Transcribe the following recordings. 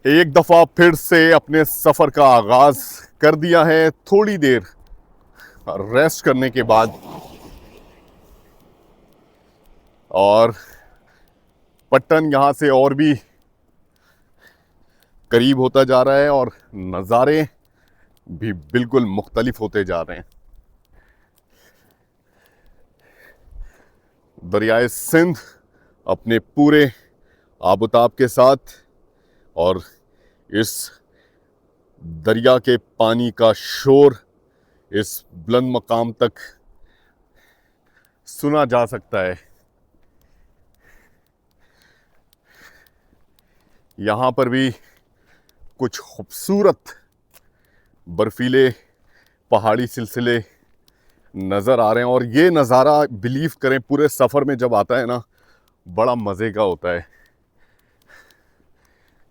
एक दफ़ा फिर से अपने सफ़र का आगाज़ कर दिया है। थोड़ी देर रेस्ट करने के बाद और पट्टन यहाँ से और भी करीब होता जा रहा है और नज़ारे भी बिल्कुल मुख्तलिफ होते जा रहे हैं। दरियाए सिंध अपने पूरे आबोताब के साथ और इस दरिया के पानी का शोर इस बुलंद मकाम तक सुना जा सकता है। यहाँ पर भी कुछ खूबसूरत बर्फीले पहाड़ी सिलसिले नज़र आ रहे हैं और ये नज़ारा बिलीव करें पूरे सफ़र में जब आता है ना, बड़ा मज़े का होता है।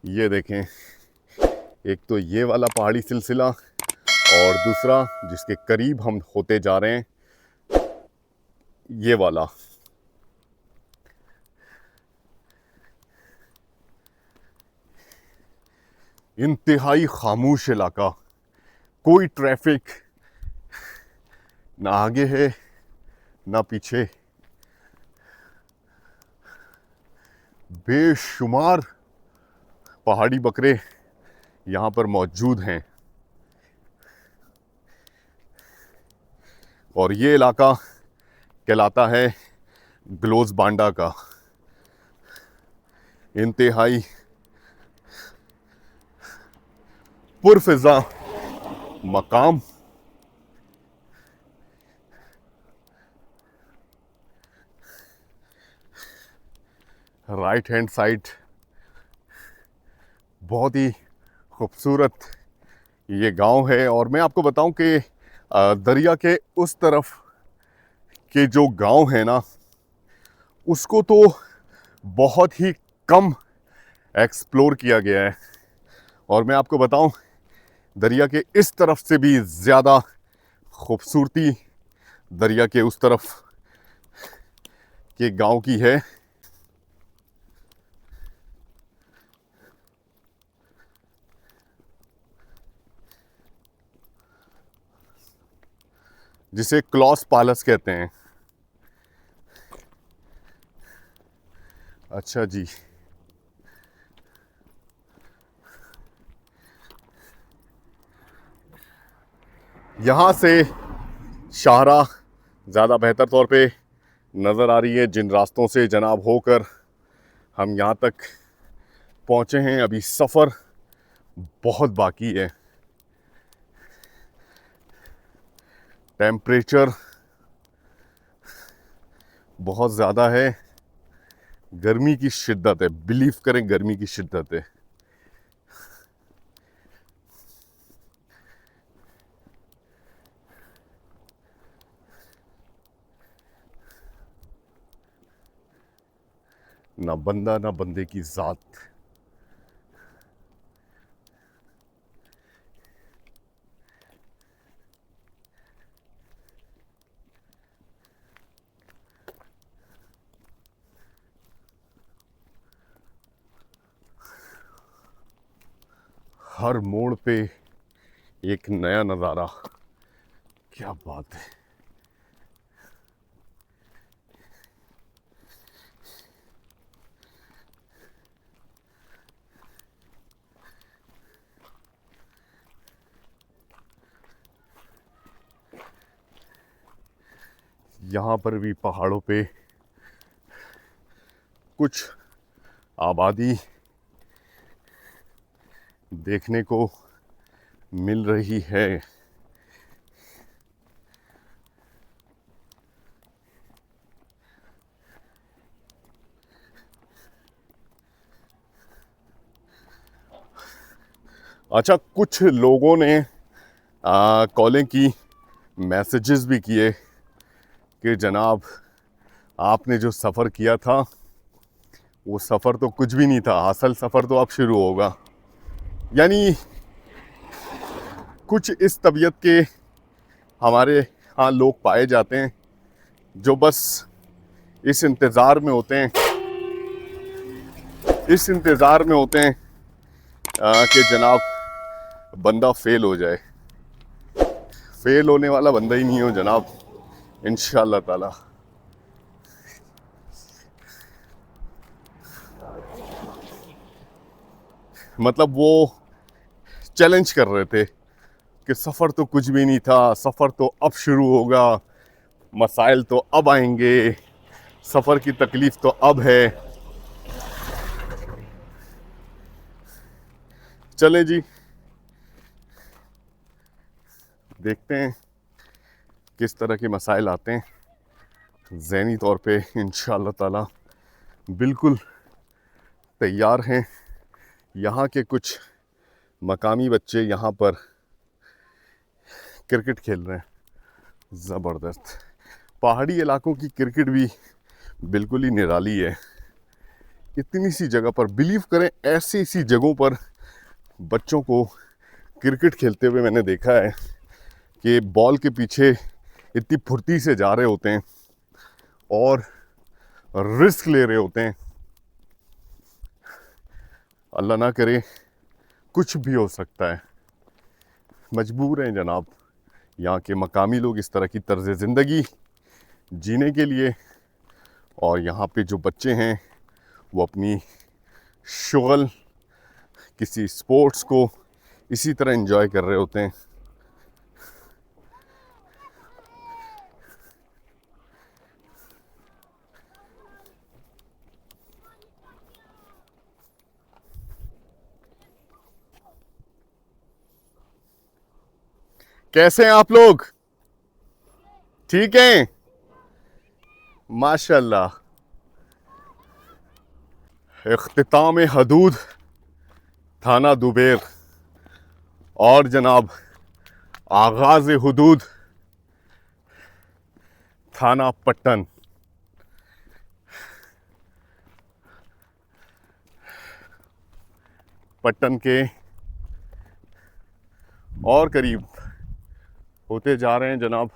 ये देखें, एक तो ये वाला पहाड़ी सिलसिला और दूसरा जिसके करीब हम होते जा रहे हैं ये वाला। इंतहाई खामोश इलाका, कोई ट्रैफिक ना आगे है ना पीछे। बेशुमार पहाड़ी बकरे यहाँ पर मौजूद हैं और ये इलाका कहलाता है ग्लोज बांडा का। इंतहाई पुरफिजा मकाम। राइट हैंड साइड बहुत ही खूबसूरत ये गांव है और मैं आपको बताऊं कि दरिया के उस तरफ के जो गांव है ना, उसको तो बहुत ही कम एक्सप्लोर किया गया है। और मैं आपको बताऊं, दरिया के इस तरफ से भी ज़्यादा खूबसूरती दरिया के उस तरफ के गांव की है। जिसे क्लॉस पैलेस कहते हैं। अच्छा जी, यहाँ से शाहरा ज़्यादा बेहतर तौर पे नज़र आ रही है। जिन रास्तों से जनाब होकर हम यहाँ तक पहुँचे हैं, अभी सफ़र बहुत बाकी है। टेम्परेचर बहुत ज़्यादा है, गर्मी की शिद्दत है, बिलीव करें गर्मी की शिद्दत है। ना बंदा ना बंदे की ज़ात। हर मोड़ पे एक नया नज़ारा, क्या बात है। यहाँ पर भी पहाड़ों पे कुछ आबादी देखने को मिल रही है। अच्छा, कुछ लोगों ने कॉलें की, मैसेजेस भी किए कि जनाब आपने जो सफ़र किया था वो सफ़र तो कुछ भी नहीं था, असल सफ़र तो अब शुरू होगा। यानी कुछ इस तबीयत के हमारे यहाँ लोग पाए जाते हैं जो बस इस इंतज़ार में होते हैं कि जनाब बंदा फेल हो जाए। फेल होने वाला बंदा ही नहीं हो जनाब, इंशाअल्लाह ताला। मतलब वो चैलेंज कर रहे थे कि सफ़र तो कुछ भी नहीं था, सफ़र तो अब शुरू होगा, मसाइल तो अब आएंगे, सफ़र की तकलीफ़ तो अब है। चलें जी, देखते हैं किस तरह के मसाइल आते हैं। ज़हनी तौर पे इंशाअल्लाह ताला बिल्कुल तैयार हैं। यहाँ के कुछ मकामी बच्चे यहाँ पर क्रिकेट खेल रहे हैं, ज़बरदस्त। पहाड़ी इलाकों की क्रिकेट भी बिल्कुल ही निराली है। इतनी सी जगह पर, बिलीव करें, ऐसी सी जगहों पर बच्चों को क्रिकेट खेलते हुए मैंने देखा है कि बॉल के पीछे इतनी फुर्ती से जा रहे होते हैं और रिस्क ले रहे होते हैं। अल्लाह ना करे, कुछ भी हो सकता है। मजबूर हैं जनाब यहाँ के मकामी लोग इस तरह की तर्ज ज़िंदगी जीने के लिए, और यहाँ पे जो बच्चे हैं वो अपनी शुगल, किसी स्पोर्ट्स को इसी तरह एंजॉय कर रहे होते हैं। कैसे हैं आप लोग? ठीक हैं? माशाल्लाह। इख्तिताम हदूद थाना दुबेर और जनाब आगाज़ हुदूद थाना पट्टन। पट्टन के और करीब होते जा रहे हैं जनाब,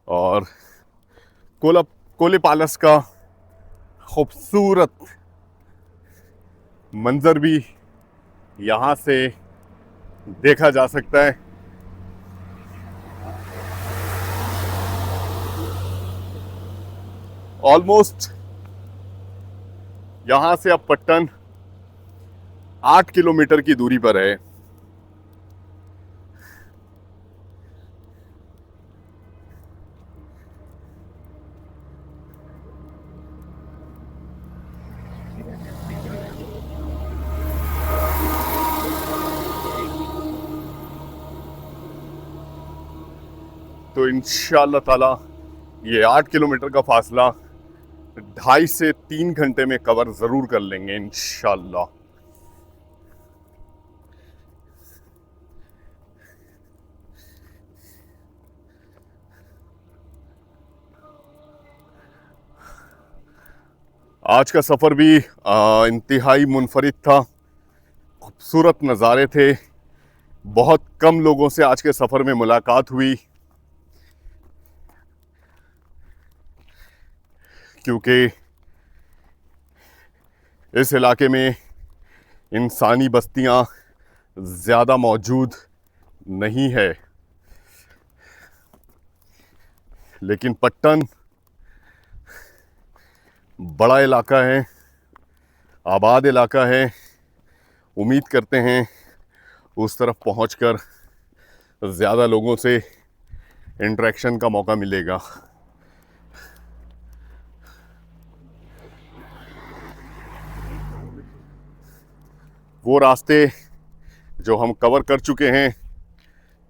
और कोले पालस का खूबसूरत मंजर भी यहाँ से देखा जा सकता है। ऑलमोस्ट यहाँ से अब पट्टन 8 किलोमीटर की दूरी पर है। तो इंशाअल्लाह ताला ये 8 किलोमीटर का फासला 2.5 से 3 घंटे में कवर ज़रूर कर लेंगे इंशाअल्लाह। आज का सफ़र भी इंतहाई मुनफरिद था, खूबसूरत नज़ारे थे। बहुत कम लोगों से आज के सफ़र में मुलाकात हुई, क्योंकि इस इलाके में इंसानी बस्तियां ज़्यादा मौजूद नहीं है। लेकिन पट्टन बड़ा इलाका है, आबाद इलाका है। उम्मीद करते हैं उस तरफ पहुंचकर ज़्यादा लोगों से इंटरेक्शन का मौका मिलेगा। वो रास्ते जो हम कवर कर चुके हैं,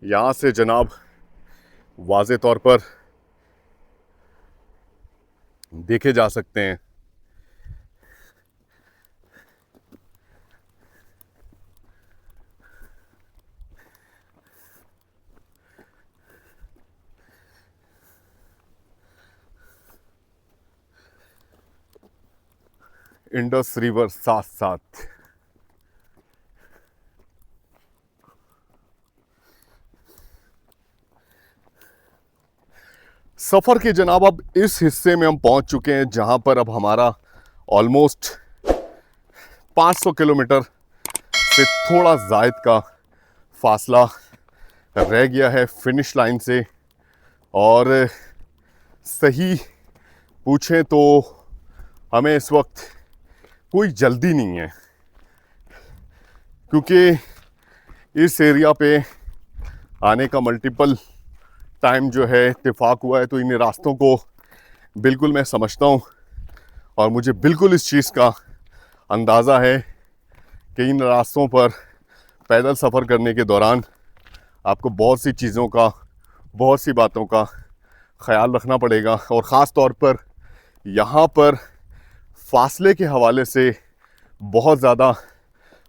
यहाँ से जनाब वाज़े तौर पर देखे जा सकते हैं। इंडस रिवर साथ साथ। सफ़र के जनाब अब इस हिस्से में हम पहुंच चुके हैं जहां पर अब हमारा ऑलमोस्ट 500 किलोमीटर से थोड़ा ज़ायद का फासला रह गया है फिनिश लाइन से। और सही पूछें तो हमें इस वक्त कोई जल्दी नहीं है, क्योंकि इस एरिया पे आने का मल्टीपल टाइम जो है इत्तेफाक हुआ है। तो इन रास्तों को बिल्कुल मैं समझता हूँ और मुझे बिल्कुल इस चीज़ का अंदाज़ा है कि इन रास्तों पर पैदल सफ़र करने के दौरान आपको बहुत सी चीज़ों का, बहुत सी बातों का ख्याल रखना पड़ेगा। और ख़ास तौर पर यहाँ पर फासले के हवाले से बहुत ज़्यादा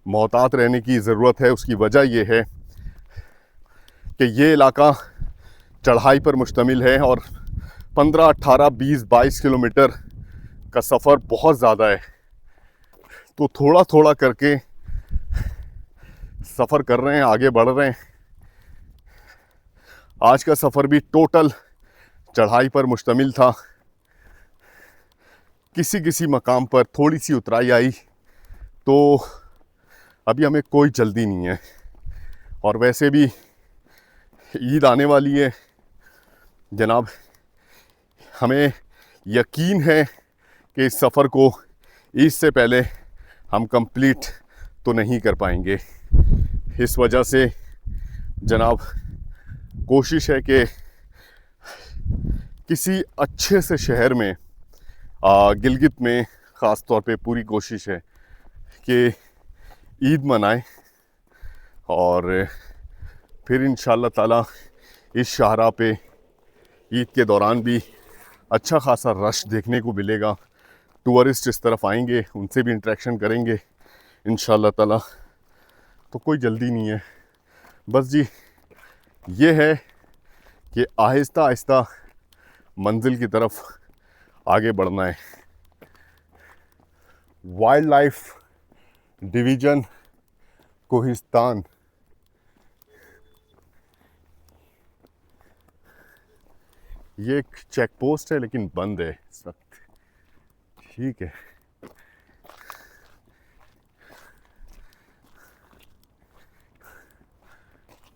मोहतात रहने की ज़रूरत है। उसकी वजह ये है कि ये इलाका चढ़ाई पर मुश्तमिल है और 15, 18, 20, 22 किलोमीटर का सफ़र बहुत ज़्यादा है। तो थोड़ा थोड़ा करके सफ़र कर रहे हैं, आगे बढ़ रहे हैं। आज का सफ़र भी टोटल चढ़ाई पर मुश्तमिल था। किसी किसी मकाम पर थोड़ी सी उतराई आई, तो अभी हमें कोई जल्दी नहीं है। और वैसे भी ईद आने वाली है जनाब, हमें यकीन है कि इस सफ़र को ईद से पहले हम कंप्लीट तो नहीं कर पाएंगे। इस वजह से जनाब कोशिश है कि किसी अच्छे से शहर में, गिलगित में ख़ास तौर पे पूरी कोशिश है कि ईद मनाएं और फिर इंशाअल्लाह ताला इस शाहरा पे ईद के दौरान भी अच्छा खासा रश देखने को मिलेगा। टूरिस्ट इस तरफ आएंगे, उनसे भी इंटरेक्शन करेंगे इंशाअल्लाह ताला। तो कोई जल्दी नहीं है, बस जी ये है कि आहिस्ता आहिस्ता मंजिल की तरफ आगे बढ़ना है। वाइल्ड लाइफ डिवीज़न कोहिस्तान, ये एक चेक पोस्ट है लेकिन बंद है इस वक्त। ठीक है,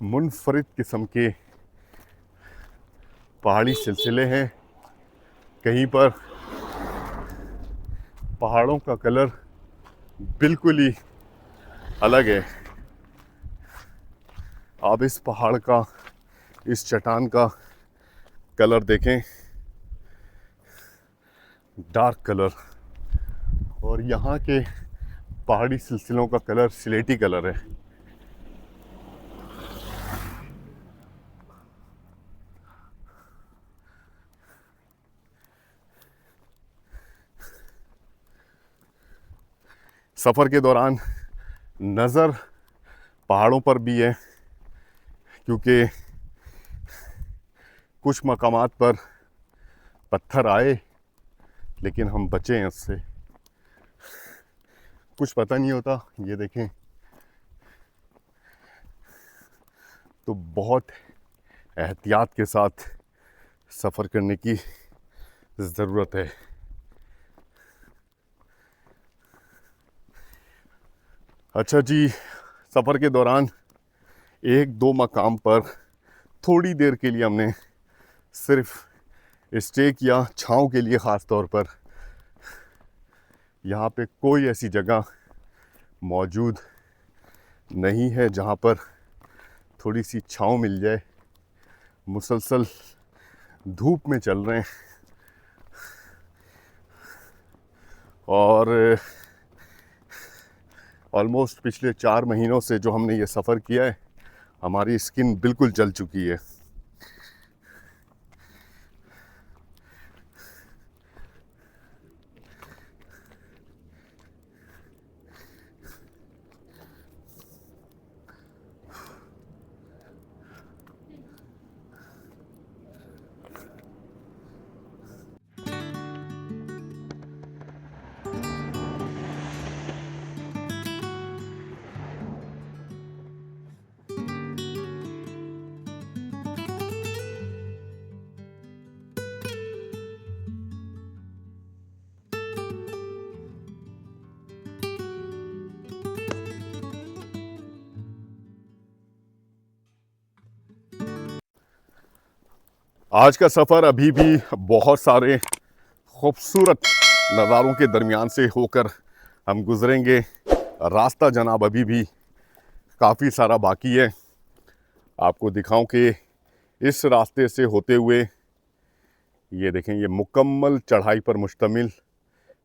मुनफरिद किस्म के पहाड़ी सिलसिले हैं। कहीं पर पहाड़ों का कलर बिल्कुल ही अलग है। आप इस पहाड़ का, इस चट्टान का कलर देखें, डार्क कलर, और यहाँ के पहाड़ी सिलसिलों का कलर स्लेटी कलर है। सफ़र के दौरान नज़र पहाड़ों पर भी है, क्योंकि कुछ मकामात पर पत्थर आए लेकिन हम बचे हैं उससे। कुछ पता नहीं होता। ये देखें, तो बहुत एहतियात के साथ सफ़र करने की ज़रूरत है। अच्छा जी, सफ़र के दौरान एक दो मकाम पर थोड़ी देर के लिए हमने सिर्फ स्टे किया, छाँव के लिए। ख़ास तौर पर यहाँ पे कोई ऐसी जगह मौजूद नहीं है जहाँ पर थोड़ी सी छाँव मिल जाए। मुसलसल धूप में चल रहे हैं और ऑलमोस्ट पिछले 4 महीनों से जो हमने ये सफ़र किया है, हमारी स्किन बिल्कुल जल चुकी है। आज का सफ़र अभी भी बहुत सारे खूबसूरत नज़ारों के दरमियान से होकर हम गुज़रेंगे। रास्ता जनाब अभी भी काफ़ी सारा बाकी है। आपको दिखाऊं कि इस रास्ते से होते हुए ये देखें, ये मुकम्मल चढ़ाई पर मुश्तमिल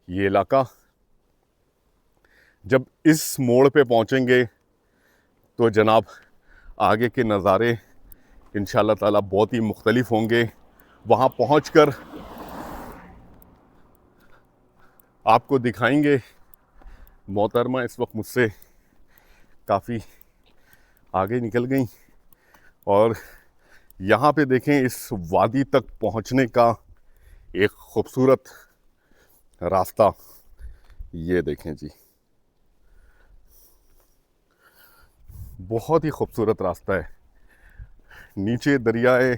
ये इलाका। जब इस मोड़ पे पहुंचेंगे तो जनाब आगे के नज़ारे इंशाअल्लाह ताला बहुत ही मुख्तलिफ होंगे। वहाँ पहुंचकर आपको दिखाएंगे। मोहतरमा इस वक्त मुझसे काफ़ी आगे निकल गई और यहाँ पे देखें इस वादी तक पहुँचने का एक खूबसूरत रास्ता ये देखें जी, बहुत ही खूबसूरत रास्ता है। नीचे दरियाए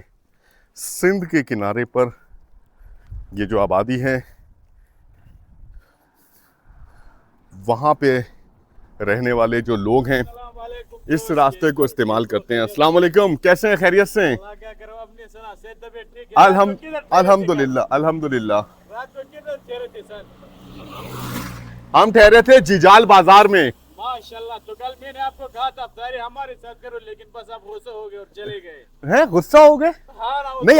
सिंध के किनारे पर ये जो आबादी है वहाँ पे रहने वाले जो लोग हैं इस रास्ते को इस्तेमाल करते हैं। अस्सलाम वालेकुम, कैसे हैं? खैरियत से हैं? अल्हम्दुलिल्लाह अल्हम्दुलिल्लाह। हम ठहरे थे जिजाल बाजार में। माशाल्लाह, तो कल मैंने आपको कहा था अफ्तारी हमारे साथ करो, लेकिन बस आप गुस्सा हो गए और चले गए। हैं? गुस्सा हो गए? हाँ ना, नहीं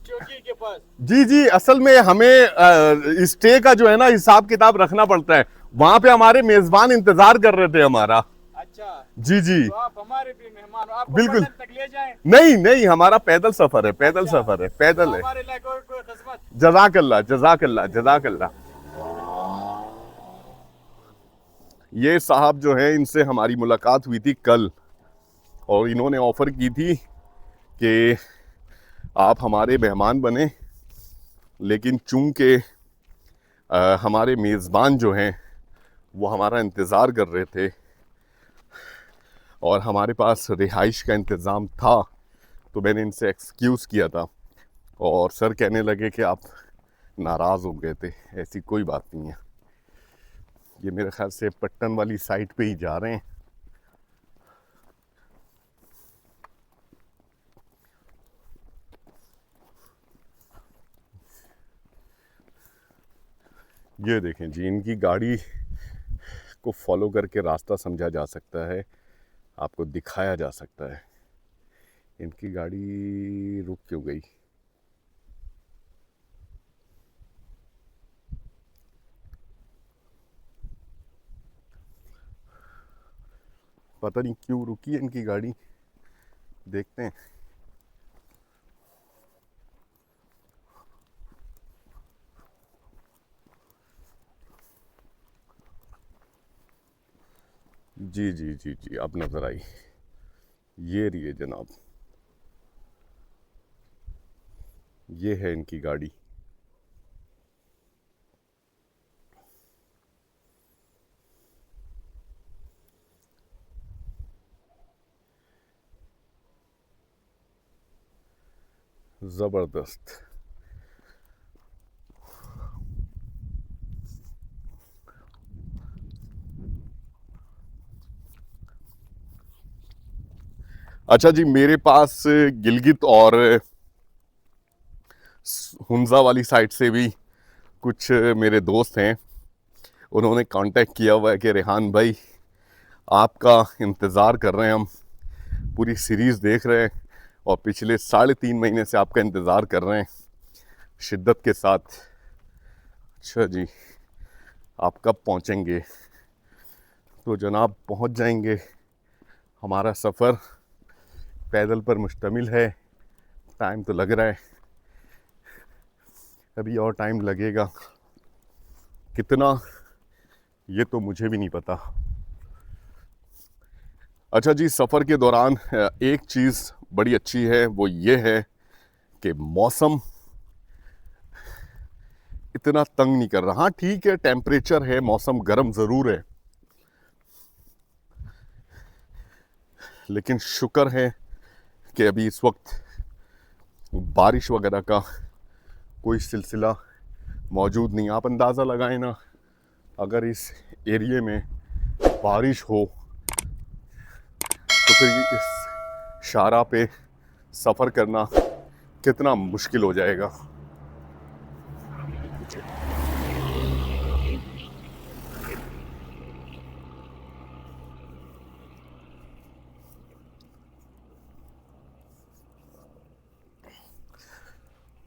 चौकी के पास। जी जी, असल में हमें स्टे का जो है ना हिसाब किताब रखना पड़ता है। वहाँ पे हमारे मेजबान इंतजार कर रहे थे हमारा। अच्छा जी जी, तो आप हमारे भी मेहमान हो, आपको बिल्कुल। पटन तक ले जाएं। नहीं नहीं, हमारा पैदल सफर है, पैदल अच्छा, सफर है, पैदल तो है। हमारे लायक और कोई किस्मत। जज़ाकल्लाह जज़ाकल्लाह जज़ाकल्लाह। ये साहब जो है इनसे हमारी मुलाकात हुई थी कल और इन्होंने ऑफ़र की थी कि आप हमारे मेहमान बने, लेकिन चूंकि हमारे मेज़बान जो हैं वो हमारा इंतज़ार कर रहे थे और हमारे पास रिहाइश का इंतज़ाम था, तो मैंने इनसे एक्सक्यूज़ किया था और सर कहने लगे कि आप नाराज़ हो गए थे। ऐसी कोई बात नहीं है। ये मेरे ख्याल से पट्टन वाली साइड पे ही जा रहे हैं। ये देखें जी, इनकी गाड़ी को फॉलो करके रास्ता समझा जा सकता है, आपको दिखाया जा सकता है। इनकी गाड़ी रुक क्यों गई? पता नहीं क्यों रुकी है इनकी गाड़ी, देखते हैं। जी जी जी जी, अब नज़र आई। ये रही है जनाब, ये है इनकी गाड़ी। ज़बरदस्त। अच्छा जी, मेरे पास गिलगित और हुंजा वाली साइड से भी कुछ मेरे दोस्त हैं, उन्होंने कांटेक्ट किया हुआ है कि रेहान भाई आपका इंतज़ार कर रहे हैं, हम पूरी सीरीज़ देख रहे हैं और पिछले 3.5 महीने से आपका इंतज़ार कर रहे हैं शिद्दत के साथ। अच्छा जी, आप कब पहुंचेंगे? तो जनाब पहुंच जाएंगे। हमारा सफ़र पैदल पर मुश्तमिल है। टाइम तो लग रहा है, अभी और टाइम लगेगा। कितना ये तो मुझे भी नहीं पता। अच्छा जी, सफ़र के दौरान एक चीज़ बड़ी अच्छी है, वो ये है कि मौसम इतना तंग नहीं कर रहा। हाँ ठीक है, टेम्परेचर है, मौसम गर्म ज़रूर है, लेकिन शुक्र है कि अभी इस वक्त बारिश वगैरह का कोई सिलसिला मौजूद नहीं। आप अंदाज़ा लगाएं ना, अगर इस एरिए में बारिश हो तो फिर इस शारा पे सफ़र करना कितना मुश्किल हो जाएगा।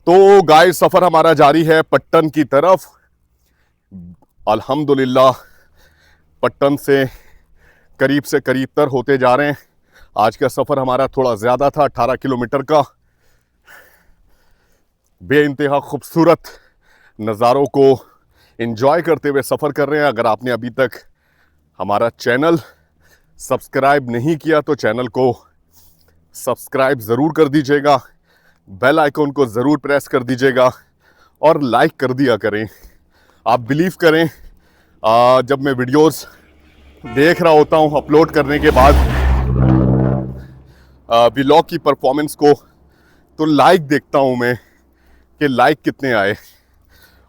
तो गाइस सफर हमारा जारी है पट्टन की तरफ। अल्हम्दुलिल्लाह पट्टन से करीब तर होते जा रहे हैं। आज का सफर हमारा थोड़ा ज्यादा था, 18 किलोमीटर का। बेइंतहा खूबसूरत नज़ारों को एंजॉय करते हुए सफ़र कर रहे हैं। अगर आपने अभी तक हमारा चैनल सब्सक्राइब नहीं किया तो चैनल को सब्सक्राइब ज़रूर कर दीजिएगा, बेल आइकॉन को ज़रूर प्रेस कर दीजिएगा और लाइक कर दिया करें। आप बिलीव करें, जब मैं वीडियोस देख रहा होता हूं अपलोड करने के बाद व्लॉग की परफॉर्मेंस को, तो लाइक देखता हूं मैं कि लाइक कितने आए,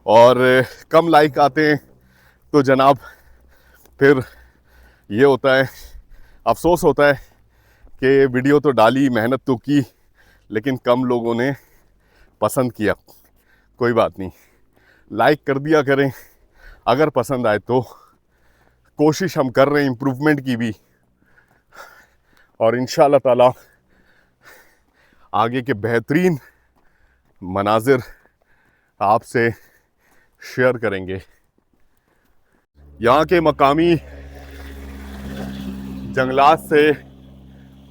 और कम लाइक आते हैं तो जनाब फिर ये होता है, अफसोस होता है कि वीडियो तो डाली, मेहनत तो की, लेकिन कम लोगों ने पसंद किया। कोई बात नहीं, लाइक कर दिया करें। अगर पसंद आए तो कोशिश हम कर रहे हैं इम्प्रूवमेंट की भी, और इंशाअल्लाह ताला आगे के बेहतरीन मनाजिर आपसे शेयर करेंगे। यहाँ के मकामी जंगलात से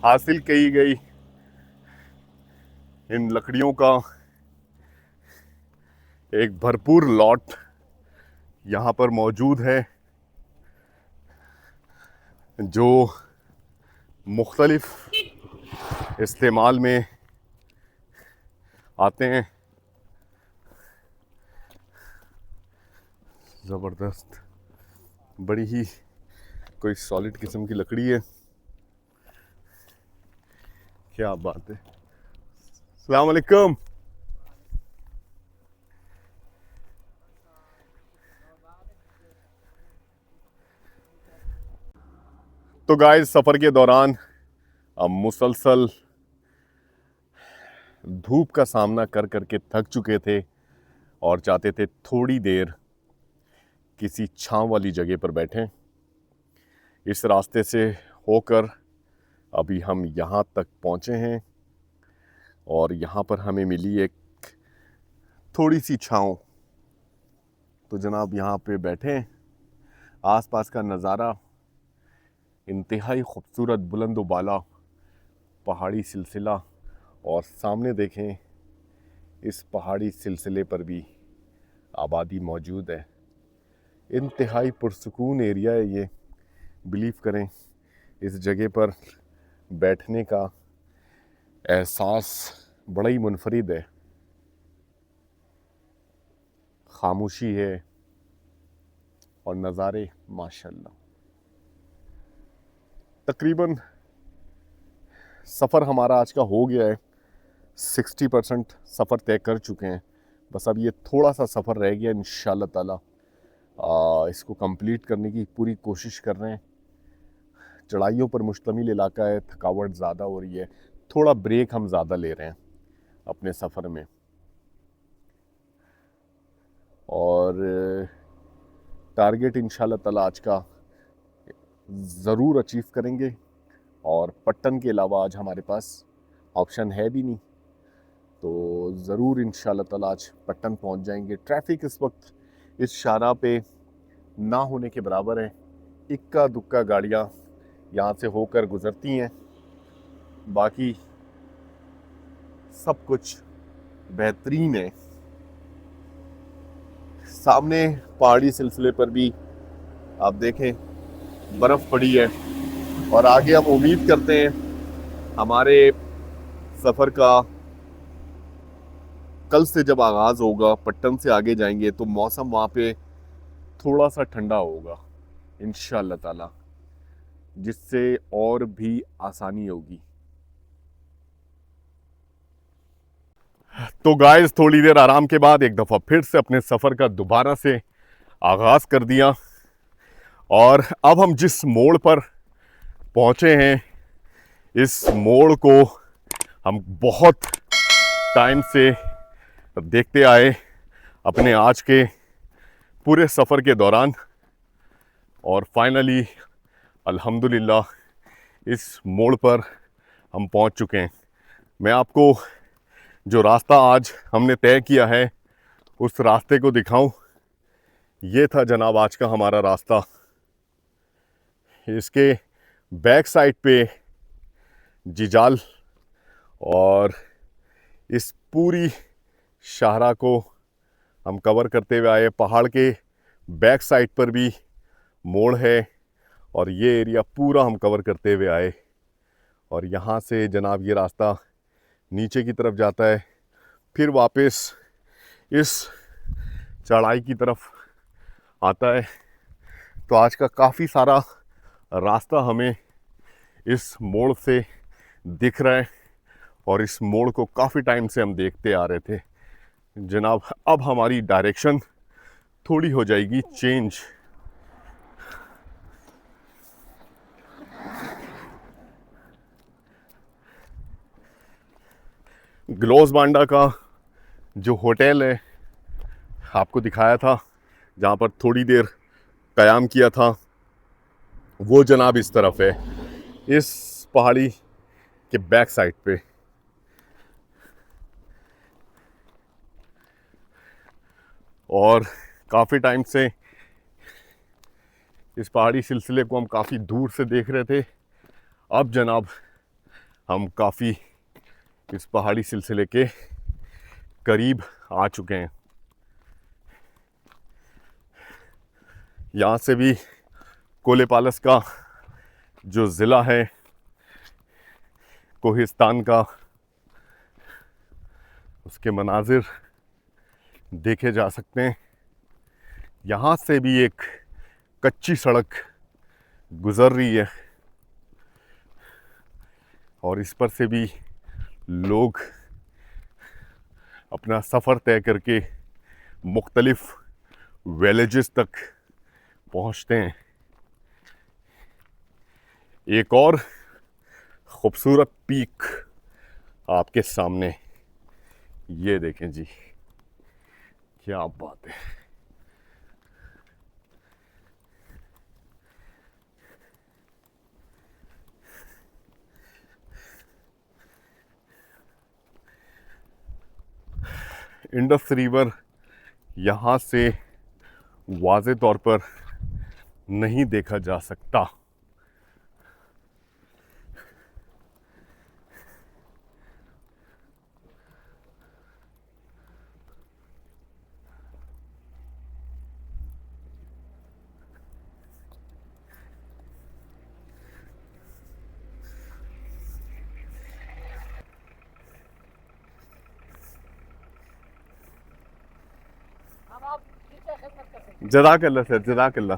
हासिल की गई इन लकड़ियों का एक भरपूर लॉट यहाँ पर मौजूद है, जो मुख्तलिफ इस्तेमाल में आते हैं। ज़बरदस्त, बड़ी ही कोई सॉलिड किस्म की लकड़ी है। क्या बात है। अस्सलाम वालेकुम। तो गाइस सफ़र के दौरान अब मुसलसल धूप का सामना कर करके थक चुके थे और चाहते थे थोड़ी देर किसी छांव वाली जगह पर बैठें। इस रास्ते से होकर अभी हम यहाँ तक पहुँचे हैं और यहाँ पर हमें मिली एक थोड़ी सी छांव। तो जनाब यहाँ पे बैठे, आसपास का नज़ारा इंतहाई खूबसूरत, बुलंद व बाला पहाड़ी सिलसिला, और सामने देखें इस पहाड़ी सिलसिले पर भी आबादी मौजूद है। इंतहाई पुरसुकून एरिया है ये। बिलीव करें, इस जगह पर बैठने का एहसास बड़ा ही मुनफरिद है। खामोशी है और नज़ारे माशाल्लाह। तकरीबन सफ़र हमारा आज का हो गया है, 60% सफ़र तय कर चुके हैं। बस अब ये थोड़ा सा सफ़र रह गया, इंशाअल्लाह ताला इसको कंप्लीट करने की पूरी कोशिश कर रहे हैं। चढ़ाइयों पर मुश्तमिल इलाका है, थकावट ज़्यादा हो रही है, थोड़ा ब्रेक हम ज़्यादा ले रहे हैं अपने सफ़र में, और टारगेट इंशाअल्लाह ताला आज का ज़रूर अचीव करेंगे। और पट्टन के अलावा आज हमारे पास ऑप्शन है भी नहीं, तो ज़रूर इंशाअल्लाह ताला आज पट्टन पहुंच जाएंगे। ट्रैफिक इस वक्त इस शाहराह पे ना होने के बराबर है। इक्का दुक्का गाड़ियां यहाँ से होकर गुज़रती हैं, बाकी सब कुछ बेहतरीन है। सामने पहाड़ी सिलसिले पर भी आप देखें बर्फ़ पड़ी है, और आगे हम उम्मीद करते हैं हमारे सफ़र का कल से जब आगाज़ होगा, पट्टन से आगे जाएंगे तो मौसम वहाँ पे थोड़ा सा ठंडा होगा इंशाअल्लाह ताला, जिससे और भी आसानी होगी। तो गाइस थोड़ी देर आराम के बाद एक दफ़ा फिर से अपने सफ़र का दोबारा से आगाज़ कर दिया, और अब हम जिस मोड़ पर पहुँचे हैं, इस मोड़ को हम बहुत टाइम से देखते आए अपने आज के पूरे सफ़र के दौरान, और फाइनली अल्हम्दुलिल्लाह इस मोड़ पर हम पहुंच चुके हैं। मैं आपको जो रास्ता आज हमने तय किया है उस रास्ते को दिखाऊं। ये था जनाब आज का हमारा रास्ता। इसके बैक साइड पे जिजाल और इस पूरी शाहरा को हम कवर करते हुए आए। पहाड़ के बैक साइड पर भी मोड़ है और ये एरिया पूरा हम कवर करते हुए आए। और यहाँ से जनाब ये रास्ता नीचे की तरफ जाता है, फिर वापस इस चढ़ाई की तरफ आता है। तो आज का काफ़ी सारा रास्ता हमें इस मोड़ से दिख रहा है और इस मोड़ को काफ़ी टाइम से हम देखते आ रहे थे। जनाब अब हमारी डायरेक्शन थोड़ी हो जाएगी चेंज। ग्लोस बांडा का जो होटल है आपको दिखाया था, जहाँ पर थोड़ी देर क़याम किया था, वो जनाब इस तरफ है, इस पहाड़ी के बैक साइड पे। और काफ़ी टाइम से इस पहाड़ी सिलसिले को हम काफ़ी दूर से देख रहे थे। अब जनाब हम काफ़ी इस पहाड़ी सिलसिले के करीब आ चुके हैं। यहाँ से भी कोलेपालस का जो ज़िला है कोहिस्तान का, उसके मनाजिर देखे जा सकते हैं। यहाँ से भी एक कच्ची सड़क गुज़र रही है और इस पर से भी लोग अपना सफ़र तय करके मुख्तलिफ विलेजेस तक पहुँचते हैं। एक और ख़ूबसूरत पीक आपके सामने, ये देखें जी, क्या बात है। इंडस रिवर यहाँ से वाज़े तौर पर नहीं देखा जा सकता। जज़ाकल्लाह सर, जज़ाकल्लाह।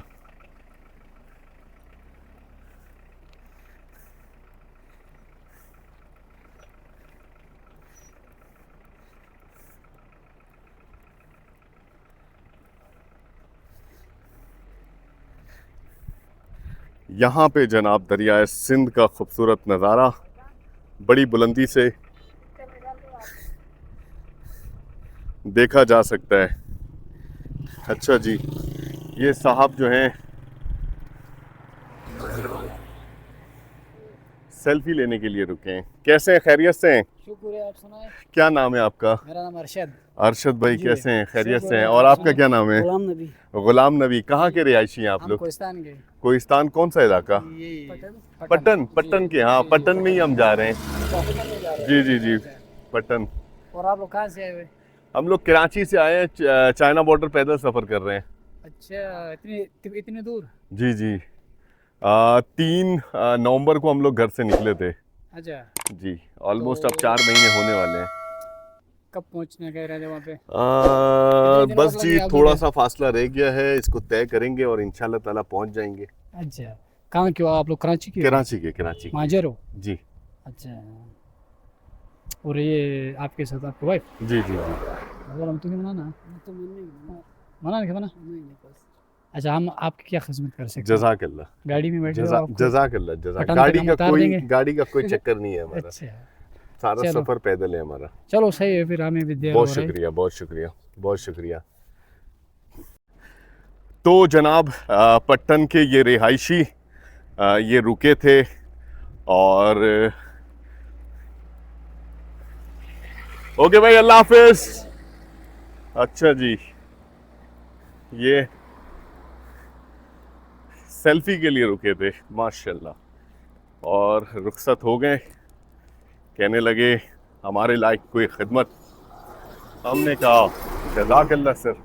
यहाँ पे जनाब दरियाए सिंध का खूबसूरत नज़ारा बड़ी बुलंदी से देखा जा सकता है। अच्छा जी, ये साहब जो हैं सेल्फी लेने के लिए रुके हैं। कैसे हैं, खैरियत से हैं? शुक्र है, आप सुनाए। क्या नाम है आपका? मेरा नाम अरशद। अरशद भाई, जी, कैसे हैं, खैरियत से हैं? शुक्र और है, आपका क्या नाम है? गुलाम नबी। गुलाम नबी। कहाँ के रिहायशी हैं आप हम लोग? कोहिस्तान के। कोहिस्तान कौन सा इलाका? ये पट्टन, पट्टन के। हाँ, पट्टन में ही हम जा रहे हैं। जी जी जी, पट्टन। और आप लोग कहाँ से आए हुए? हम लोग कराची से आए हैं, चाइना बॉर्डर पैदल सफ़र कर रहे हैं। अच्छा, इतनी दूर? जी जी, 3 नवंबर को हम लोग घर से निकले थे। अच्छा जी, ऑलमोस्ट अब 4 महीने होने वाले हैं। कब पहुँचने कह रहे थे वहाँ पे? दिन बस और जी लगेगा थोड़ा आपको? सा फासला रह गया है, इसको तय करेंगे और इंशाल्लाह ताला पहुंच जाएंगे। अच्छा, कहाँ के हो आप लोग? कराची के? कराची के, कराची के। माजर हो? जी अच्छा, और ये आपके साथ आपकी वाइफ? जी जी जी। अगर हम तुम्हें मनाना तो मना नहीं मना। अच्छा, हम आपकी क्या खिदमत कर सकते हैं? जज़ाकल्लाह, गाड़ी में बैठे हो आप? जज़ाकल्लाह, जज़ाक। पठान गाड़ी तक हम का उतार कोई देंगे। गाड़ी का कोई चक्कर नहीं है हमारा। अच्छा, सारा चलो। सफर पैदल है हमारा। चलो सही है, फिर हमें भी देर बहुत हो रही है। शुक्रिया, बहुत शुक्रिया, बहुत शुक्रिया। तो जनाब पट्टन के ये रिहायशी ये रुके थे और ओके भाई, अल्लाह हाफिज। अच्छा जी, ये सेल्फी के लिए रुके थे माशाल्लाह, और रुखसत हो गए। कहने लगे हमारे लायक कोई खिदमत। हमने कहा जज़ाकल्लाह सर।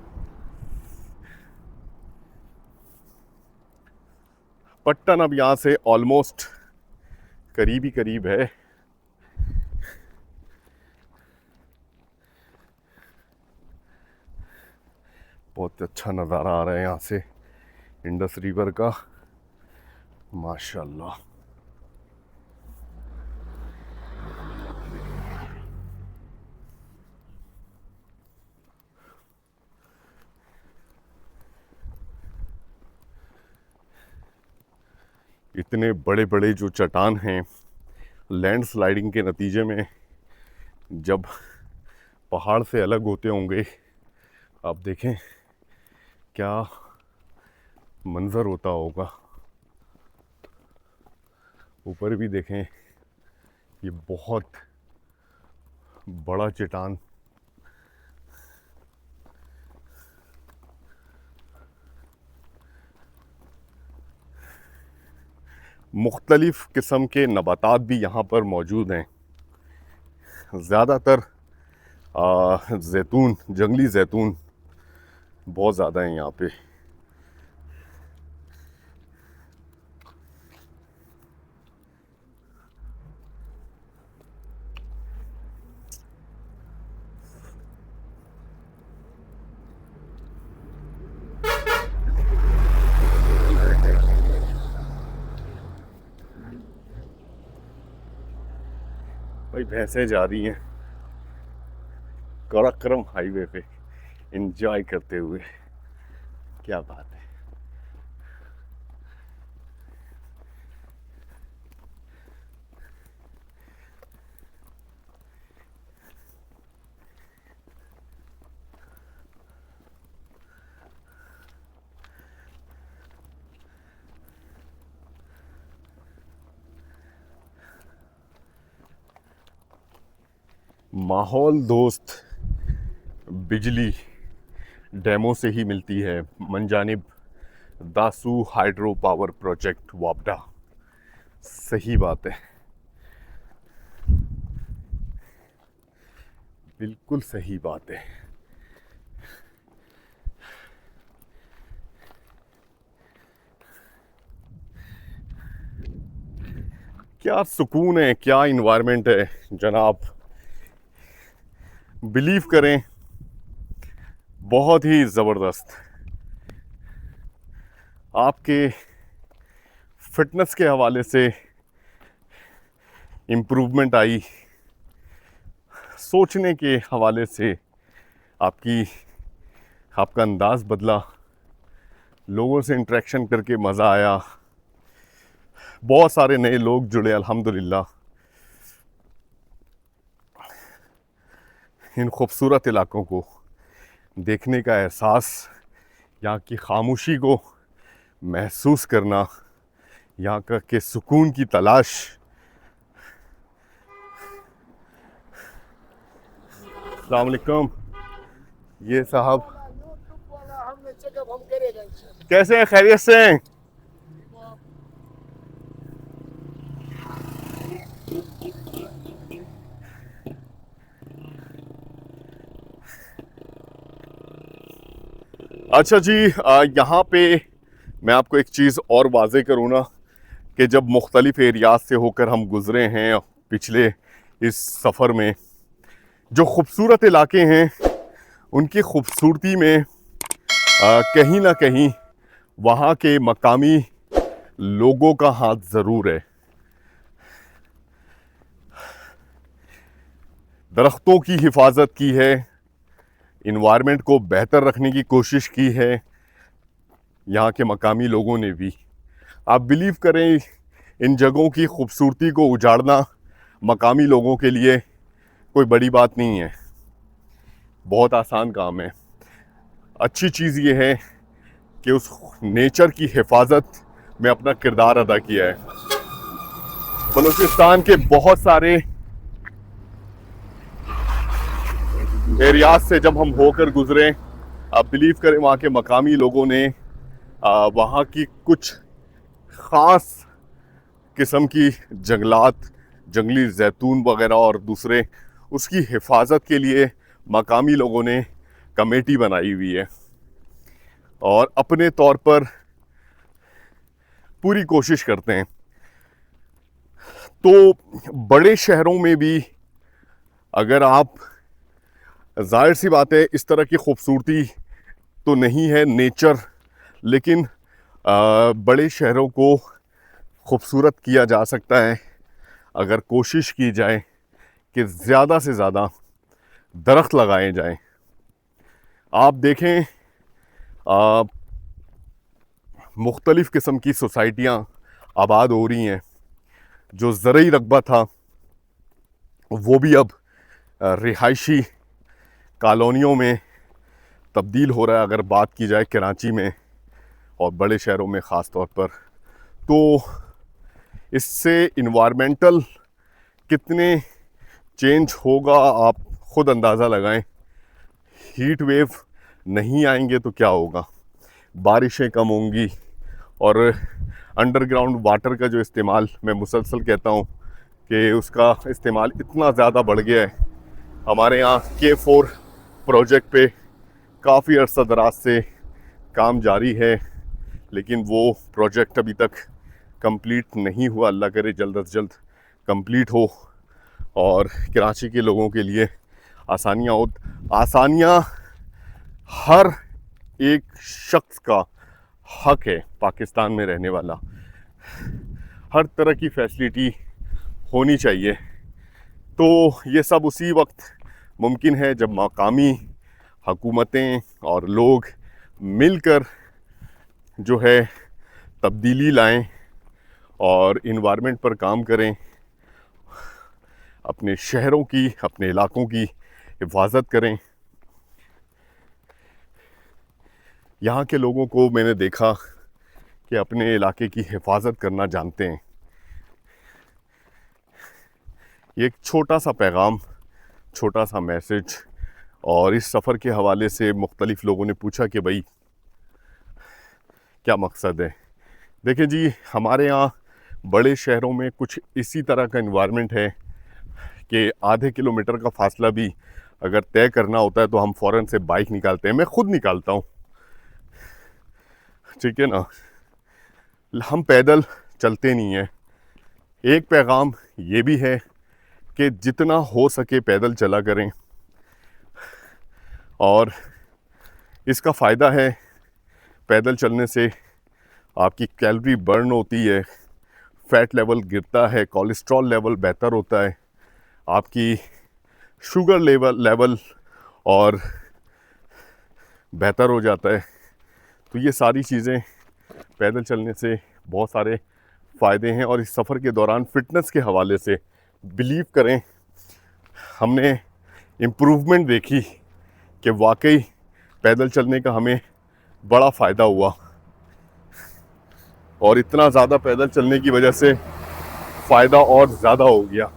पट्टन अब यहाँ से ऑलमोस्ट करीब ही करीब है। बहुत अच्छा नज़ारा आ रहा है यहाँ से इंडस रिवर का, माशाल्लाह। इतने बड़े बड़े जो चट्टान हैं, लैंडस्लाइडिंग के नतीजे में जब पहाड़ से अलग होते होंगे, आप देखें क्या मंजर होता होगा। ऊपर भी देखें, ये बहुत बड़ा चट्टान। मुख्तलिफ़ किस्म के नबातात भी यहाँ पर मौजूद हैं। ज़्यादातर जैतून, जंगली जैतून बहुत ज़्यादा हैं यहाँ पे। भाई भैंसें जा रही हैं कराक्रम हाईवे पे एंजॉय करते हुए, क्या बात है। माहौल दोस्त बिजली डैमों से ही मिलती है, मनजानिब दासू हाइड्रो पावर प्रोजेक्ट वापडा। सही बात है, बिल्कुल सही बात है। क्या सुकून है, क्या इन्वायरमेंट है जनाब। बिलीव करें, बहुत ही ज़बरदस्त। आपके फिटनेस के हवाले से इम्प्रूवमेंट आई, सोचने के हवाले से आपका अंदाज़ बदला, लोगों से इंटरेक्शन करके मज़ा आया, बहुत सारे नए लोग जुड़े अल्हम्दुलिल्लाह। इन खूबसूरत इलाकों को देखने का एहसास, यहाँ की खामोशी को महसूस करना, यहाँ का के सुकून की तलाश। अस्सलाम वालेकुम। ये साहब कैसे हैं, खैरियत से हैं? अच्छा जी, यहाँ पे मैं आपको एक चीज़ और वाज़े करूँ ना, कि जब मुख्तलिफ़ एरियाज से होकर हम गुज़रे हैं पिछले इस सफ़र में, जो खूबसूरत इलाके हैं उनकी खूबसूरती में कहीं ना कहीं वहाँ के मकामी लोगों का हाथ ज़रूर है। दरख्तों की हिफाजत की है, इन्वायरमेंट को बेहतर रखने की कोशिश की है यहाँ के मकामी लोगों ने भी। आप बिलीव करें, इन जगहों की खूबसूरती को उजाड़ना मकामी लोगों के लिए कोई बड़ी बात नहीं है, बहुत आसान काम है। अच्छी चीज़ ये है कि उस नेचर की हिफाजत में अपना किरदार अदा किया है। बलूचिस्तान के बहुत सारे एरियाज से जब हम होकर गुजरे, आप बिलीव करें वहाँ के मकामी लोगों ने वहाँ की कुछ ख़ास किस्म की जंगलात, जंगली जैतून वगैरह और दूसरे उसकी हिफाजत के लिए मकामी लोगों ने कमेटी बनाई हुई है और अपने तौर पर पूरी कोशिश करते हैं। तो बड़े शहरों में भी अगर आप, जाहिर सी बात है इस तरह की खूबसूरती तो नहीं है नेचर, लेकिन बड़े शहरों को खूबसूरत किया जा सकता है अगर कोशिश की जाए कि ज़्यादा से ज़्यादा दरख्त लगाए जाएं। आप देखें मुख्तलिफ़ किस्म की सोसाइटियाँ आबाद हो रही हैं। जो ज़रई रकबा था वो भी अब रिहायशी कॉलोनियों में तब्दील हो रहा है, अगर बात की जाए कराची में और बड़े शहरों में ख़ास तौर पर। तो इससे इन्वायरमेंटल कितने चेंज होगा आप ख़ुद अंदाज़ा लगाएं। हीट वेव नहीं आएंगे तो क्या होगा, बारिशें कम होंगी और अंडरग्राउंड वाटर का जो इस्तेमाल मैं मुसलसल कहता हूँ कि उसका इस्तेमाल इतना ज़्यादा बढ़ गया है। हमारे यहाँ K4 प्रोजेक्ट पे काफ़ी अरसा दराज से काम जारी है, लेकिन वो प्रोजेक्ट अभी तक कंप्लीट नहीं हुआ। अल्लाह करे जल्द से जल्द कंप्लीट हो और कराची के लोगों के लिए आसानियाँ हो। आसानियाँ हर एक शख्स का हक है, पाकिस्तान में रहने वाला हर तरह की फैसिलिटी होनी चाहिए। तो ये सब उसी वक्त मुमकिन है जब मकामी हुकूमतें और लोग मिलकर जो है तब्दीली लाएं और इन्वायरमेंट पर काम करें, अपने शहरों की, अपने इलाकों की हिफाजत करें। यहाँ के लोगों को मैंने देखा कि अपने इलाके की हिफाजत करना जानते हैं। ये एक छोटा सा पैगाम, छोटा सा मैसेज। और इस सफ़र के हवाले से मुख्तलिफ़ लोगों ने पूछा कि भाई क्या मकसद है। देखिए जी, हमारे यहाँ बड़े शहरों में कुछ इसी तरह का इन्वायरमेंट है कि आधे किलोमीटर का फासला भी अगर तय करना होता है तो हम फ़ौरन से बाइक निकालते हैं। मैं ख़ुद निकालता हूँ, ठीक है ना, हम पैदल चलते नहीं हैं। एक पैगाम ये भी है कि जितना हो सके पैदल चला करें और इसका फ़ायदा है, पैदल चलने से आपकी कैलोरी बर्न होती है, फ़ैट लेवल गिरता है, कोलेस्ट्रॉल लेवल बेहतर होता है, आपकी शुगर लेवल और बेहतर हो जाता है। तो ये सारी चीज़ें पैदल चलने से बहुत सारे फ़ायदे हैं। और इस सफ़र के दौरान फ़िटनेस के हवाले से बिलीव करें हमने इम्प्रूवमेंट देखी कि वाकई पैदल चलने का हमें बड़ा फ़ायदा हुआ और इतना ज़्यादा पैदल चलने की वजह से फ़ायदा और ज़्यादा हो गया।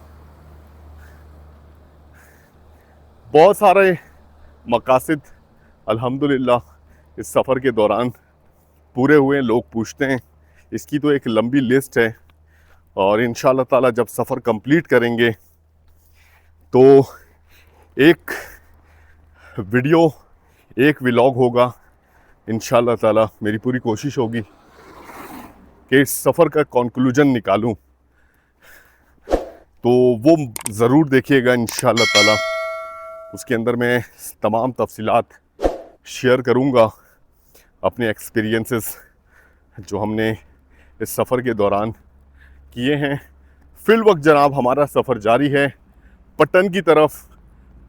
बहुत सारे मकासद अल्हम्दुलिल्लाह इस सफ़र के दौरान पूरे हुए। लोग पूछते हैं, इसकी तो एक लंबी लिस्ट है और इंशाअल्लाह ताला जब सफ़र कंप्लीट करेंगे तो एक वीडियो, एक व्लॉग होगा इंशाअल्लाह ताला। मेरी पूरी कोशिश होगी कि इस सफ़र का कंक्लूजन निकालूं, तो वो ज़रूर देखिएगा इंशाअल्लाह ताला। उसके अंदर मैं तमाम तफसीलात शेयर करूंगा, अपने एक्सपीरियंसेस जो हमने इस सफ़र के दौरान किए हैं। फ़िल वक्त जनाब हमारा सफ़र जारी है पट्टन की तरफ।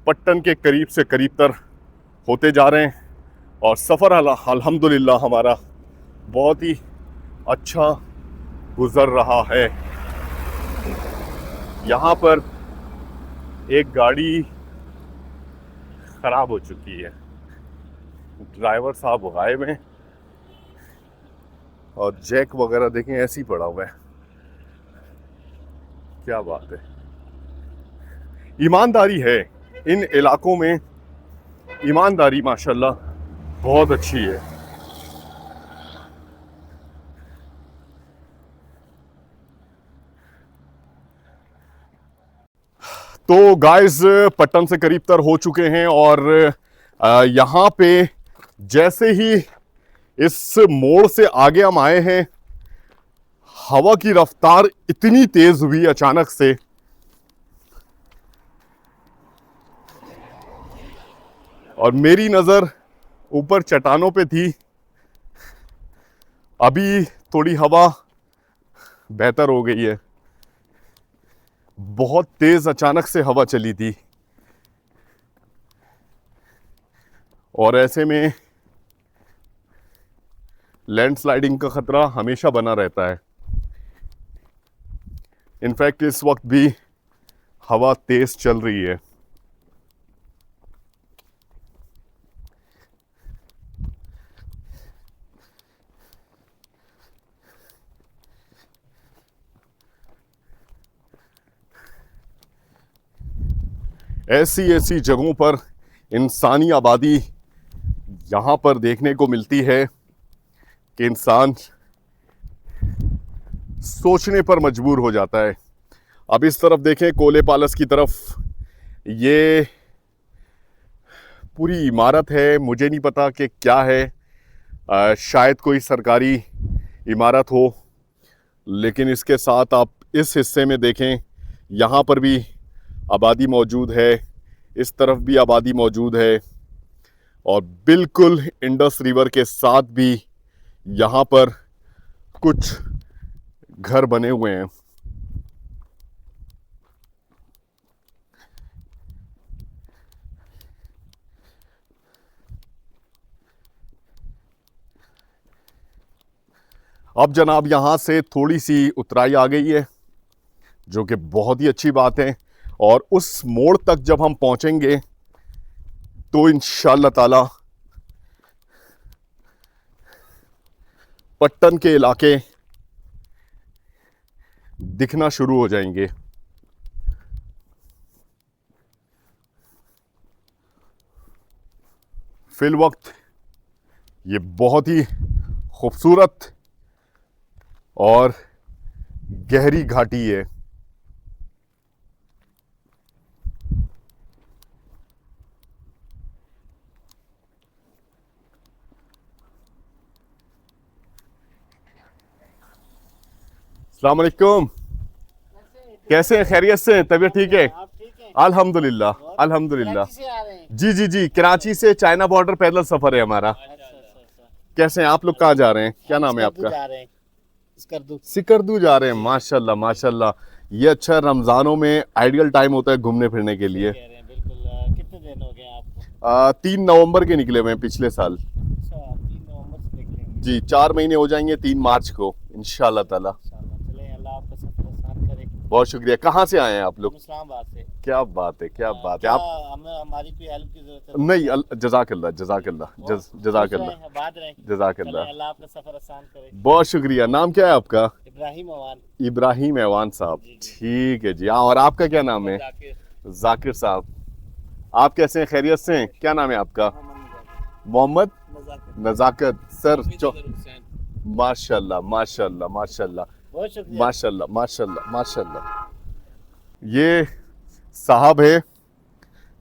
पट्टन के करीब से करीब तर होते जा रहे हैं और सफ़र अल्हम्दुलिल्लाह हमारा बहुत ही अच्छा गुज़र रहा है। यहाँ पर एक गाड़ी खराब हो चुकी है, ड्राइवर साहब गायब हैं और जैक वगैरह देखें ऐसे ही पड़ा हुआ है। क्या बात है, ईमानदारी है इन इलाकों में, ईमानदारी माशाल्लाह बहुत अच्छी है। तो गाइस पट्टन से करीब तर हो चुके हैं और यहाँ पे जैसे ही इस मोड़ से आगे हम आए हैं, हवा की रफ्तार इतनी तेज हुई अचानक से, और मेरी नजर ऊपर चट्टानों पे थी। अभी थोड़ी हवा बेहतर हो गई है, बहुत तेज अचानक से हवा चली थी और ऐसे में लैंडस्लाइडिंग का खतरा हमेशा बना रहता है। इनफैक्ट इस वक्त भी हवा तेज चल रही है। ऐसी ऐसी जगहों पर इंसानी आबादी यहाँ पर देखने को मिलती है कि इंसान सोचने पर मजबूर हो जाता है। अब इस तरफ देखें, कोले पालस की तरफ, ये पूरी इमारत है, मुझे नहीं पता कि क्या है, शायद कोई सरकारी इमारत हो, लेकिन इसके साथ आप इस हिस्से में देखें, यहाँ पर भी आबादी मौजूद है, इस तरफ भी आबादी मौजूद है और बिल्कुल इंडस रिवर के साथ भी यहाँ पर कुछ घर बने हुए हैं। अब जनाब यहाँ से थोड़ी सी उतराई आ गई है, जो कि बहुत ही अच्छी बात है, और उस मोड़ तक जब हम पहुंचेंगे तो इंशाअल्लाह ताला पट्टन के इलाके दिखना शुरू हो जाएंगे। फिल वक्त ये बहुत ही खूबसूरत और गहरी घाटी है। अस्सलाम वालेकुम, कैसे हैं? खैरियत से? तबीयत ठीक है? आप ठीक हैं? अल्हम्दुलिल्लाह अल्हम्दुलिल्लाह। कराची से आ रहे हैं? जी जी जी, कराची से चाइना बॉर्डर पैदल सफर है हमारा। कैसे हैं आप लोग? कहाँ जा रहे हैं? क्या नाम है आपका? जा रहे हैं स्कर्दू। सिकरदू जा रहे हैं, माशाल्लाह माशाल्लाह। ये अच्छा रमजानों में आइडियल टाइम होता है घूमने फिरने के लिए। कह रहे हैं बिल्कुल। कितने दिन हो गए आपको? 3 नवंबर के निकले हुए हैं पिछले साल। अच्छा, 3 नवंबर से निकलेंगे जी, 4 महीने हो जाएंगे 3 मार्च को इंशाल्लाह ताला। इंशाल्लाह। चलें, अल्लाह आपका सफर आसान करे। बहुत शुक्रिया। कहाँ से आए हैं आप लोग? हम इस्लामाबाद से। क्या बात है, क्या बात है। क्या आप हमें हमारी कोई हेल्प की जरूरत है? नहीं, जजाकल्ला जजाकल्ला जजाकल्ला आबाद रहें। जजाकल्ला। चलें, अल्लाह आपका सफर आसान करे। बहुत शुक्रिया। नाम क्या है आपका? इब्राहिम अवान। इब्राहिम ऐवान साहब, जी, जी। ठीक है जी। हाँ, और आपका क्या नाम है? जाकिर। जाकिर साहब। आप कैसे हैं? खैरियत से हैं? क्या नाम है आपका? मोहम्मद नजाकत सर। माशाल्लाह माशाल्लाह माशाल्लाह बहुत शुक्रिया। माशाल्लाह माशाल्लाह माशाल्लाह। ये साहब है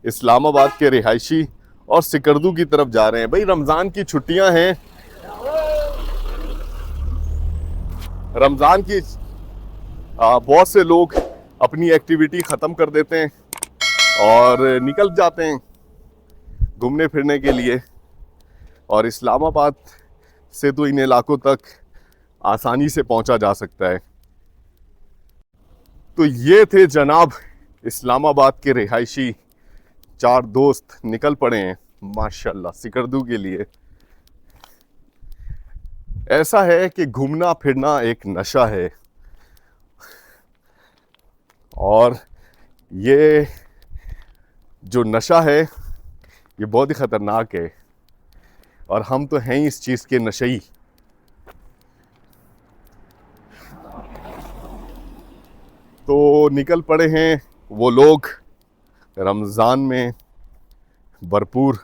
इस्लामाबाद के रिहायशी और सिकरदू की तरफ जा रहे हैं। भाई रमज़ान की छुट्टियां हैं, रमज़ान की बहुत से लोग अपनी एक्टिविटी ख़त्म कर देते हैं और निकल जाते हैं घूमने फिरने के लिए, और इस्लामाबाद से तो इन इलाकों तक आसानी से पहुंचा जा सकता है। तो ये थे जनाब इस्लामाबाद के रिहायशी 4 दोस्त, निकल पड़े हैं माशाल्लाह सिकरदू के लिए। ऐसा है कि घूमना फिरना एक नशा है और ये जो नशा है ये बहुत ही ख़तरनाक है और हम तो हैं ही इस चीज़ के नशई। तो निकल पड़े हैं वो लोग रमज़ान में भरपूर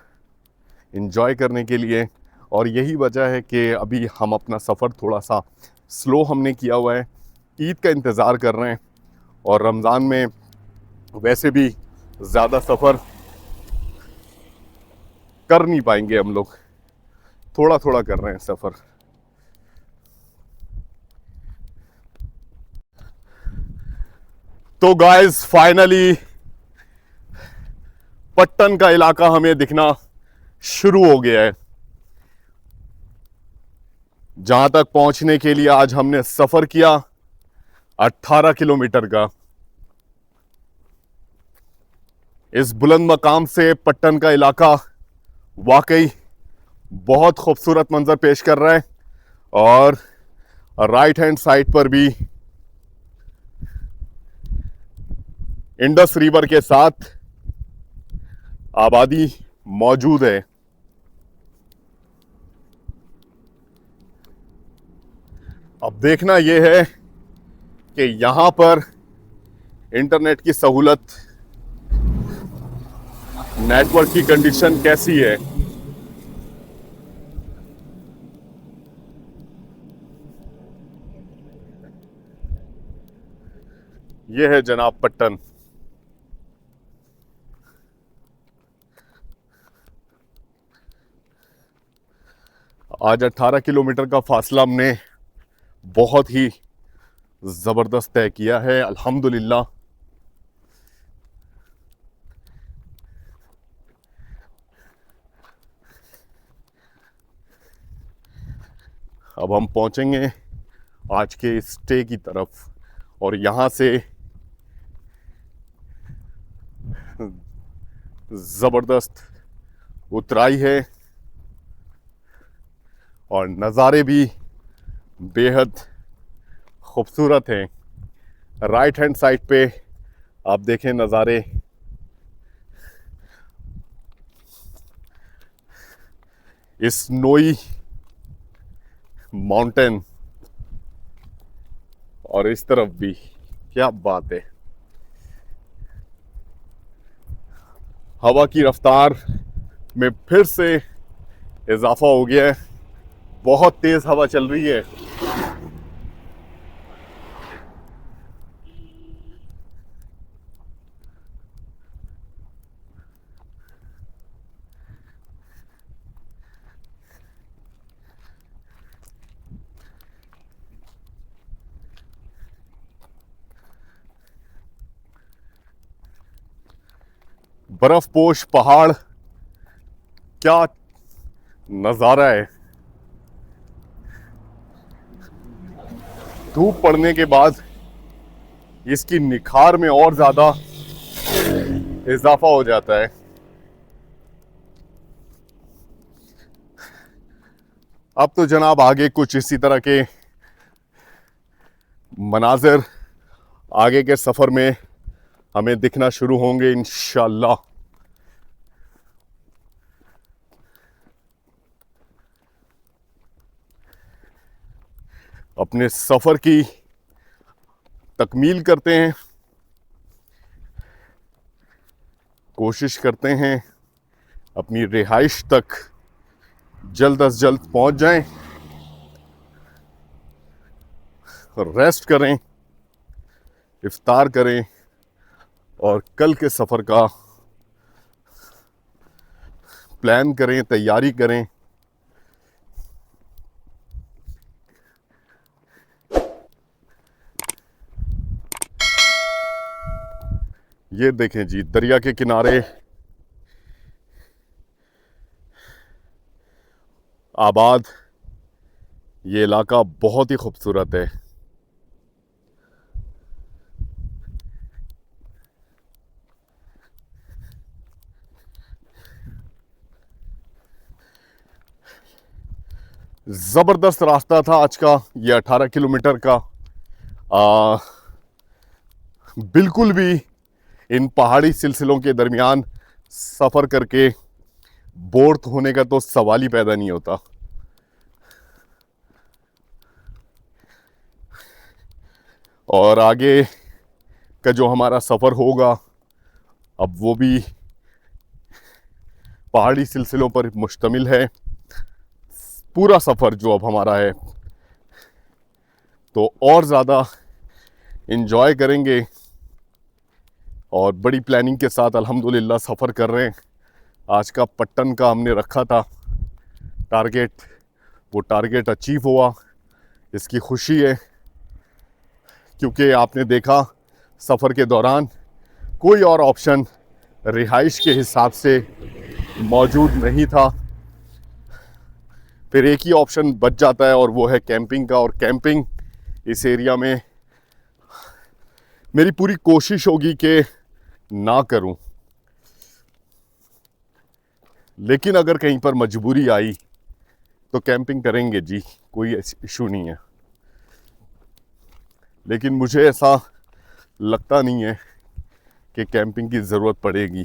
एंजॉय करने के लिए, और यही वजह है कि अभी हम अपना सफ़र थोड़ा सा स्लो हमने किया हुआ है। ईद का इंतज़ार कर रहे हैं और रमज़ान में वैसे भी ज़्यादा सफ़र कर नहीं पाएंगे हम लोग, थोड़ा थोड़ा कर रहे हैं सफ़र। तो गाइस फाइनली पट्टन का इलाका हमें दिखना शुरू हो गया है। जहां तक पहुंचने के लिए आज हमने सफर किया 18 किलोमीटर का। इस बुलंद मकाम से पट्टन का इलाका वाकई बहुत खूबसूरत मंजर पेश कर रहा है, और राइट हैंड साइड पर भी इंडस रिवर के साथ आबादी मौजूद है। अब देखना यह है कि यहां पर इंटरनेट की सहूलत, नेटवर्क की कंडीशन कैसी है। यह है जनाब पट्टन। आज 18 किलोमीटर का फासला हमने बहुत ही ज़बरदस्त तय किया है अल्हम्दुलिल्लाह। अब हम पहुंचेंगे आज के स्टे की तरफ, और यहाँ से ज़बरदस्त उतराई है और नज़ारे भी बेहद खूबसूरत हैं। राइट हैंड साइड पे आप देखें नज़ारे, स्नोई माउंटेन, और इस तरफ भी क्या बात है। हवा की रफ्तार में फिर से इजाफा हो गया है, बहुत तेज हवा चल रही है। बर्फपोश पहाड़, क्या नजारा है। धूप पड़ने के बाद इसकी निखार में और ज्यादा इजाफा हो जाता है। अब तो जनाब आगे कुछ इसी तरह के मनाजिर आगे के सफर में हमें दिखना शुरू होंगे इंशाअल्लाह। अपने सफर की तकमील करते हैं, कोशिश करते हैं अपनी रिहाइश तक जल्द अज जल्द पहुंच जाएं, रेस्ट करें, इफ्तार करें और कल के सफ़र का प्लान करें, तैयारी करें। ये देखें जी, दरिया के किनारे आबाद ये इलाका बहुत ही खूबसूरत है। ज़बरदस्त रास्ता था आज का ये 18 किलोमीटर का। बिल्कुल भी इन पहाड़ी सिलसिलों के दरमियान सफ़र करके बोर होने का तो सवाल ही पैदा नहीं होता। और आगे का जो हमारा सफ़र होगा, अब वो भी पहाड़ी सिलसिलों पर मुश्तमिल है। पूरा सफ़र जो अब हमारा है, तो और ज़्यादा इन्जॉय करेंगे और बड़ी प्लानिंग के साथ अल्हम्दुलिल्लाह सफ़र कर रहे हैं। आज का पट्टन का हमने रखा था टारगेट, वो टारगेट अचीव हुआ, इसकी खुशी है। क्योंकि आपने देखा सफ़र के दौरान कोई और ऑप्शन रिहाइश के हिसाब से मौजूद नहीं था। फिर एक ही ऑप्शन बच जाता है और वो है कैंपिंग का। और कैंपिंग इस एरिया में मेरी पूरी कोशिश होगी कि ना करूं, लेकिन अगर कहीं पर मजबूरी आई तो कैंपिंग करेंगे जी, कोई इशू नहीं है। लेकिन मुझे ऐसा लगता नहीं है कि कैंपिंग की ज़रूरत पड़ेगी।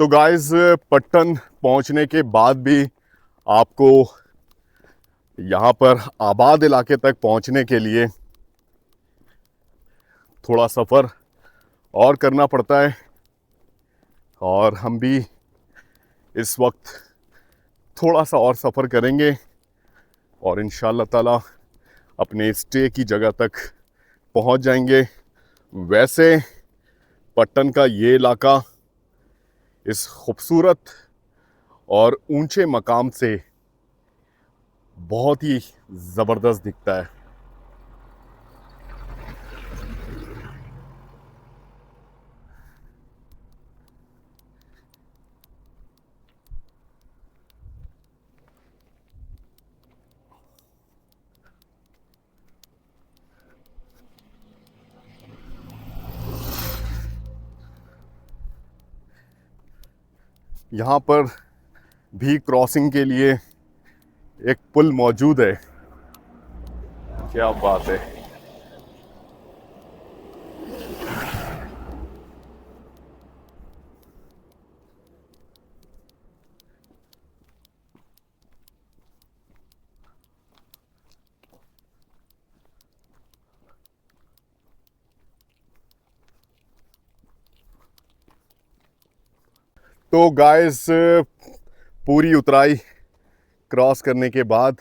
तो गाइस, पट्टन पहुंचने के बाद भी आपको यहाँ पर आबाद इलाके तक पहुंचने के लिए थोड़ा सफ़र और करना पड़ता है। और हम भी इस वक्त थोड़ा सा और सफ़र करेंगे और इंशाअल्लाह ताला अपने स्टे की जगह तक पहुंच जाएंगे। वैसे पट्टन का ये इलाका इस खूबसूरत और ऊंचे मकाम से बहुत ही ज़बरदस्त दिखता है। यहाँ पर भी क्रॉसिंग के लिए एक पुल मौजूद है। क्या बात है। तो गाइस, पूरी उतराई क्रॉस करने के बाद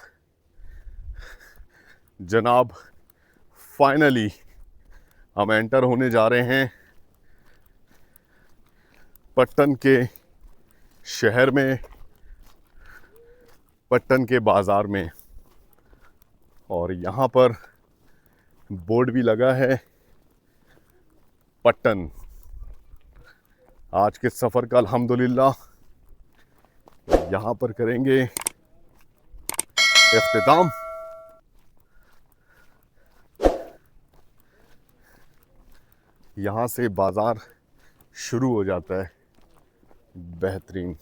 जनाब फाइनली हम एंटर होने जा रहे हैं पट्टन के शहर में, पट्टन के बाज़ार में। और यहाँ पर बोर्ड भी लगा है पट्टन। आज के सफ़र का अल्हम्दुलिल्लाह यहाँ पर करेंगे इख्तिताम। यहाँ से बाज़ार शुरू हो जाता है। बेहतरीन।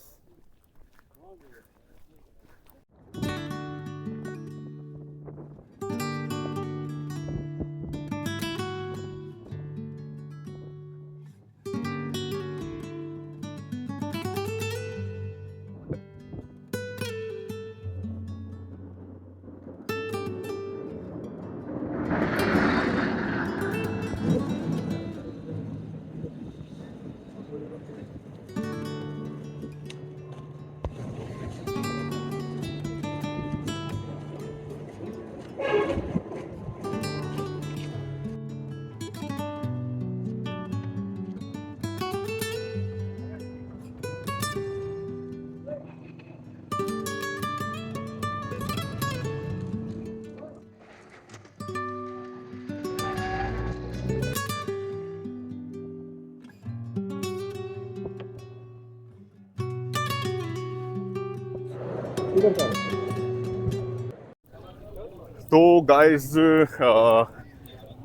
तो गाइस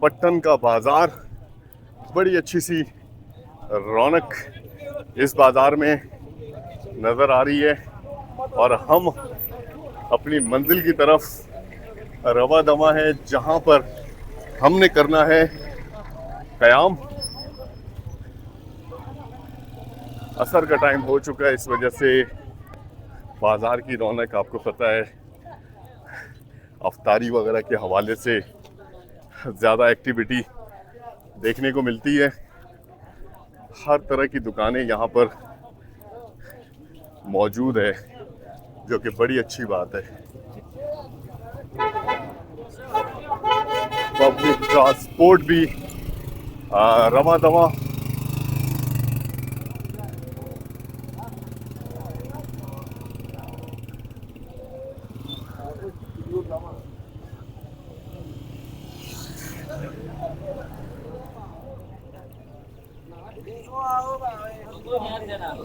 पट्टन का बाज़ार, बड़ी अच्छी सी रौनक इस बाज़ार में नज़र आ रही है और हम अपनी मंजिल की तरफ रवा दवा है, जहाँ पर हमने करना है क़याम। असर का टाइम हो चुका है, इस वजह से बाज़ार की रौनक आपको पता है अफ्तारी वगैरह के हवाले से ज़्यादा एक्टिविटी देखने को मिलती है। हर तरह की दुकानें यहाँ पर मौजूद है, जो कि बड़ी अच्छी बात है। पब्लिक ट्रांसपोर्ट भी रवा दवा।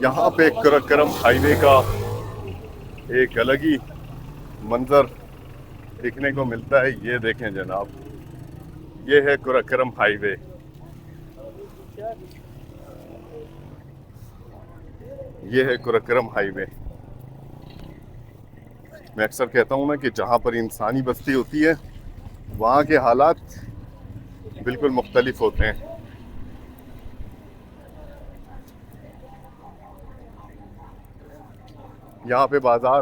यहाँ पे कुरक्करम हाईवे का एक अलग ही मंजर देखने को मिलता है। ये देखें जनाब, ये है कुरक्करम हाईवे। ये है कुरक्करम हाईवे। मैं अक्सर कहता हूँ ना कि जहाँ पर इंसानी बस्ती होती है वहाँ के हालात बिल्कुल मुख्तलिफ होते हैं। यहाँ पे बाज़ार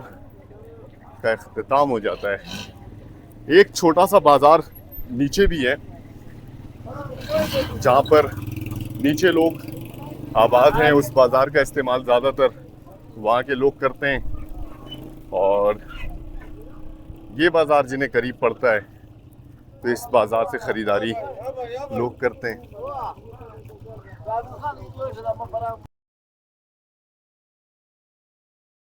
का इख्तिताम हो जाता है। एक छोटा सा बाज़ार नीचे भी है, जहाँ पर नीचे लोग आबाद हैं। उस बाज़ार का इस्तेमाल ज़्यादातर वहाँ के लोग करते हैं और ये बाज़ार जिन्हें करीब पड़ता है तो इस बाज़ार से ख़रीदारी लोग करते हैं।